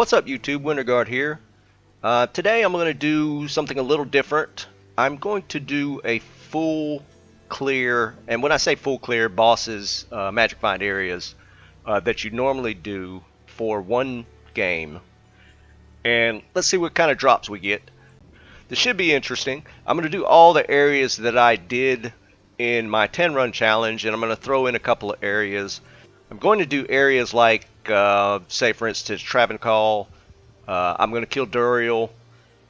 What's up YouTube, Winterguard here. Today I'm going to do something a little different. I'm going to do a full clear, and when I say full clear, bosses, magic find areas that you normally do for one game. And let's see what kind of drops we get. This should be interesting. I'm going to do all the areas that I did in my 10 run challenge, and I'm going to throw in a couple of areas. I'm going to do areas like, say for instance, Travancore. I'm going to kill Duriel.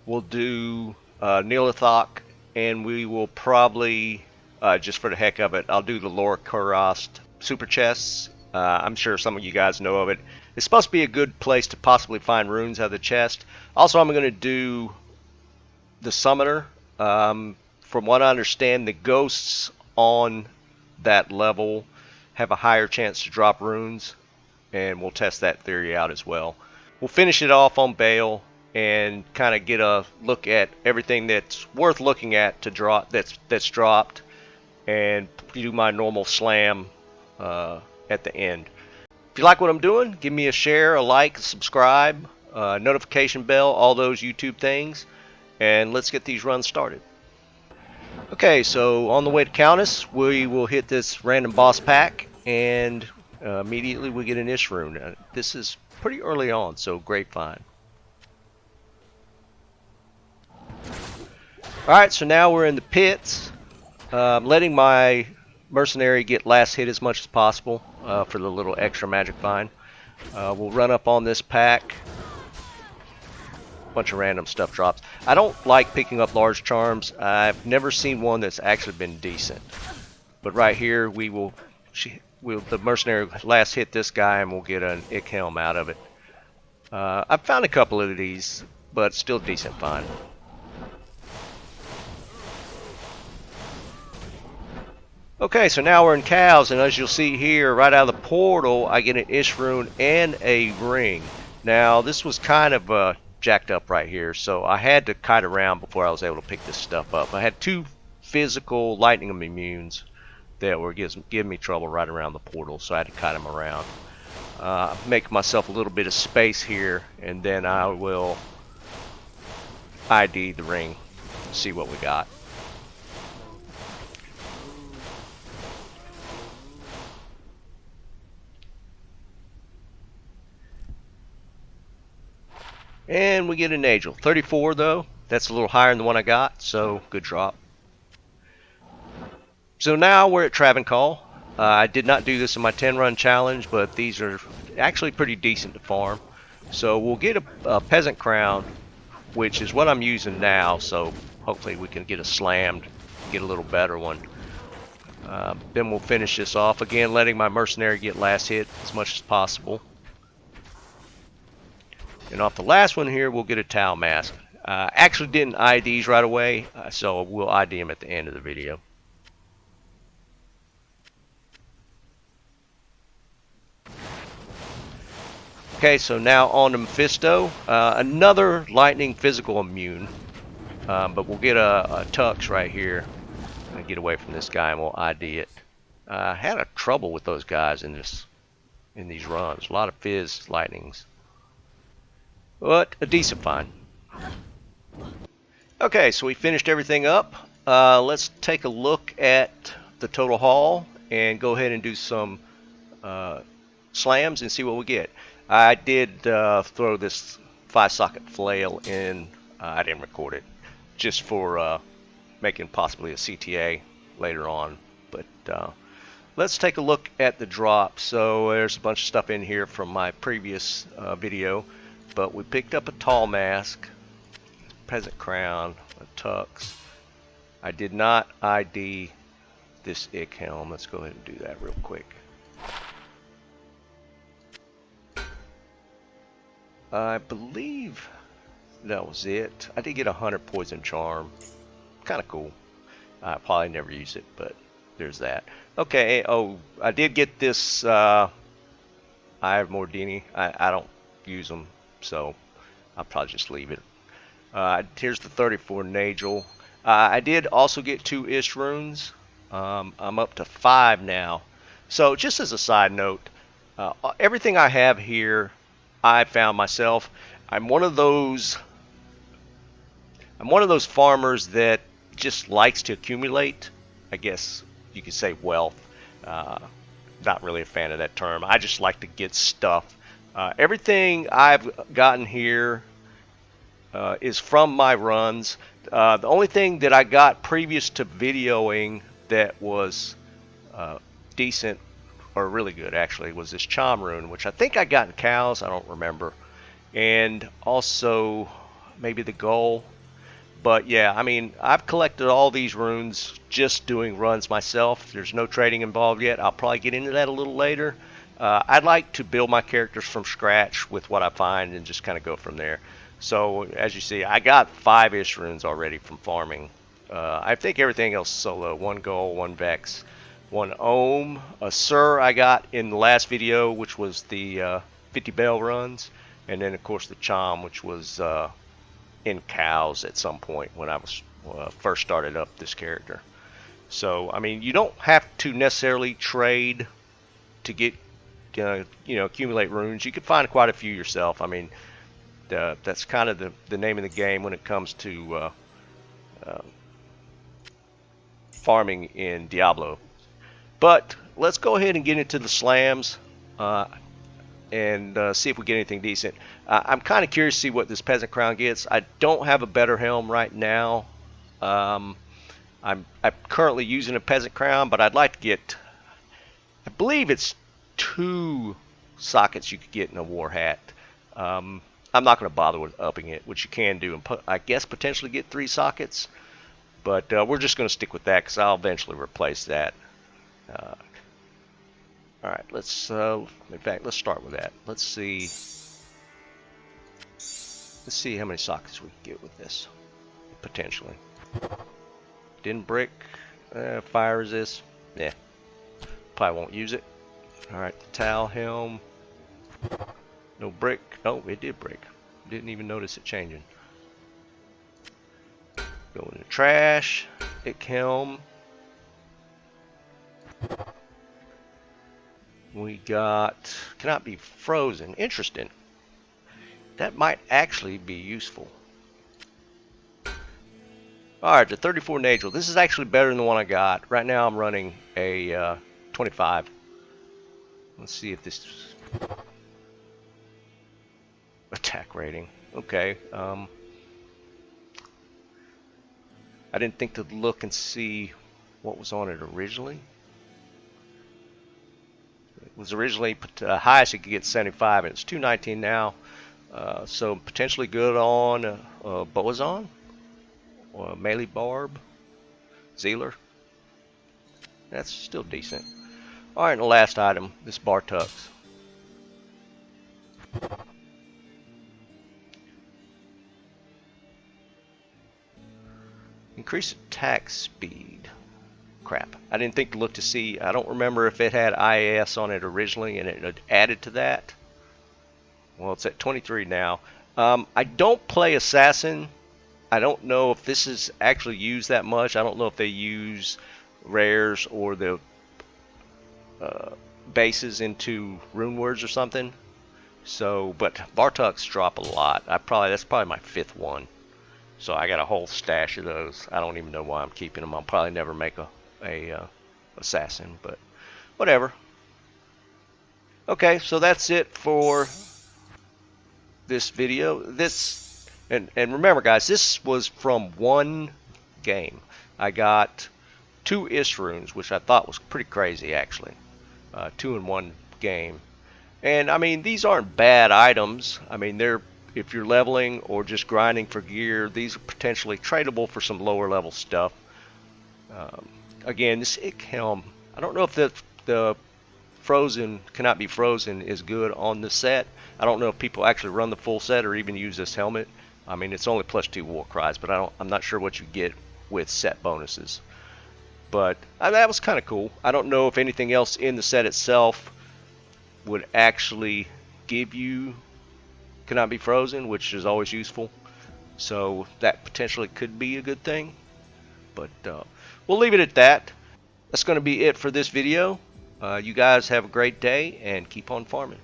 We'll do Neolithok, and we will probably, just for the heck of it, I'll do the Laura Kurast super chests. I'm sure some of you guys know of it. It's supposed to be a good place to possibly find runes out of the chest. Also, I'm going to do the Summoner. From what I understand, the ghosts on that level have a higher chance to drop runes, and we'll test that theory out as well. We'll finish it off on Bale and kind of get a look at everything that's worth looking at to drop that's dropped, and do my normal slam at the end. If you like what I'm doing, give me a share, a like, subscribe, notification bell, all those YouTube things, and let's get these runs started. Okay, so on the way to Countess, we will hit this random boss pack, and immediately we get an Ish rune. This is pretty early on, so great find. Alright, so now we're in the pits. Letting my mercenary get last hit as much as possible for the little extra magic find. We'll run up on this pack. Bunch of random stuff drops. I don't like picking up large charms. I've never seen one that's actually been decent. But right here, the mercenary last hit this guy, and we'll get an Ick Helm out of it. I've found a couple of these, but still decent find. Okay, so now we're in Cows, and as you'll see here, right out of the portal, I get an Ish rune and a ring. Now, this was kind of jacked up right here, so I had to kite around before I was able to pick this stuff up. I had two physical lightning immunes that were giving me trouble right around the portal, so I had to kite them around. Make myself a little bit of space here, and then I will ID the ring, see what we got. And we get an Angel. 34 though. That's a little higher than the one I got, so good drop. So now we're at Travancore. I did not do this in my 10 run challenge, but these are actually pretty decent to farm. So we'll get a Peasant Crown, which is what I'm using now, so hopefully we can get a slammed, get a little better one. Then we'll finish this off, again letting my mercenary get last hit as much as possible. And off the last one here, we'll get a Tau Mask. Actually didn't IDs right away, so we'll ID them at the end of the video. Okay, so now on to Mephisto. Another lightning physical immune, but we'll get a Tux right here and get away from this guy, and we'll ID it. Had a trouble with those guys in these runs. A lot of fizz lightnings. But a decent find. Okay, so we finished everything up. Let's take a look at the total haul and go ahead and do some slams and see what we get. I did throw this 5-socket flail in. I didn't record it, just for making possibly a CTA later on. But let's take a look at the drop. So there's a bunch of stuff in here from my previous video. But we picked up a Tall Mask, Peasant Crown, a Tux. I did not ID this Ick Helm. Let's go ahead and do that real quick. I believe that was it. I did get a 100 Poison Charm. Kind of cool. I probably never use it, but there's that. Okay, oh, I did get this Eye of Mordini. I don't use them, so I'll probably just leave it. Here's the 34 Nagel. I did also get 2 Ish runes. I'm up to 5 now. So just as a side note, everything I have here I found myself. I'm one of those. I'm one of those farmers that just likes to accumulate. I guess you could say wealth. Uh, Not really a fan of that term. I just like to get stuff. Everything I've gotten here is from my runs. The only thing that I got previous to videoing that was uh, decent or really good actually was this Chom rune, which I think I got in cows. I don't remember, and also maybe the goal. But yeah, I mean, I've collected all these runes just doing runs myself. There's no trading involved yet. I'll probably get into that a little later. I'd like to build my characters from scratch with what I find and just kind of go from there. So as you see, I got 5-ish runes already from farming. I think everything else is solo. 1 gold, 1 vex, 1 ohm. A Sur I got in the last video, which was the 50 bell runs. And then of course the Chom, which was in cows at some point when I was first started up this character. So I mean, you don't have to necessarily trade to get accumulate runes. You can find quite a few yourself. I mean, that's kind of the name of the game when it comes to farming in Diablo. But let's go ahead and get into the slams and see if we get anything decent. I'm kind of curious to see what this peasant crown gets. I don't have a better helm right now. I'm currently using a peasant crown, but I'd like to get, I believe it's 2 sockets you could get in a war hat. I'm not going to bother with upping it, which you can do, and I guess potentially get 3 sockets. But we're just going to stick with that because I'll eventually replace that. All right, let's. In fact, let's start with that. Let's see. Let's see how many sockets we can get with this, potentially. Din brick, fire resist. Yeah, probably won't use it. All right, the towel helm. No brick. Oh, it did brick. Didn't even notice it changing. Go in the trash. Ick helm. We got cannot be frozen. Interesting. That might actually be useful. Alright, the 34 Nagel. This is actually better than the one I got. Right now I'm running a 25. Let's see if this attack rating. Okay. I didn't think to look and see what was on it originally. It was originally highest it could get 75, and it's 219 now. So potentially good on Boazon, or melee barb, Zealer. That's still decent. All right, and the last item, this Bartux. Increase attack speed. Crap. I didn't think to look to see. I don't remember if it had IAS on it originally and it had added to that. Well, it's at 23 now. I don't play Assassin. I don't know if this is actually used that much. I don't know if they use rares or the bases into rune words or something. So, but Bartux drop a lot. That's probably my 5th one. So I got a whole stash of those. I don't even know why I'm keeping them. I'll probably never make a assassin, but whatever. Okay, so that's it for this video. And remember, guys, this was from one game. I got 2 Is runes, which I thought was pretty crazy, actually. 2 in 1 game. And I mean, these aren't bad items. I mean, if you're leveling or just grinding for gear, these are potentially tradable for some lower level stuff. Again, this Ick helm, I don't know if the frozen cannot be frozen is good on the set. I don't know if people actually run the full set or even use this helmet. I mean, it's only +2 war cries, but I'm not sure what you get with set bonuses. But that was kind of cool. I don't know if anything else in the set itself would actually give you cannot be frozen, which is always useful. So that potentially could be a good thing. But we'll leave it at that. That's going to be it for this video. You guys have a great day and keep on farming.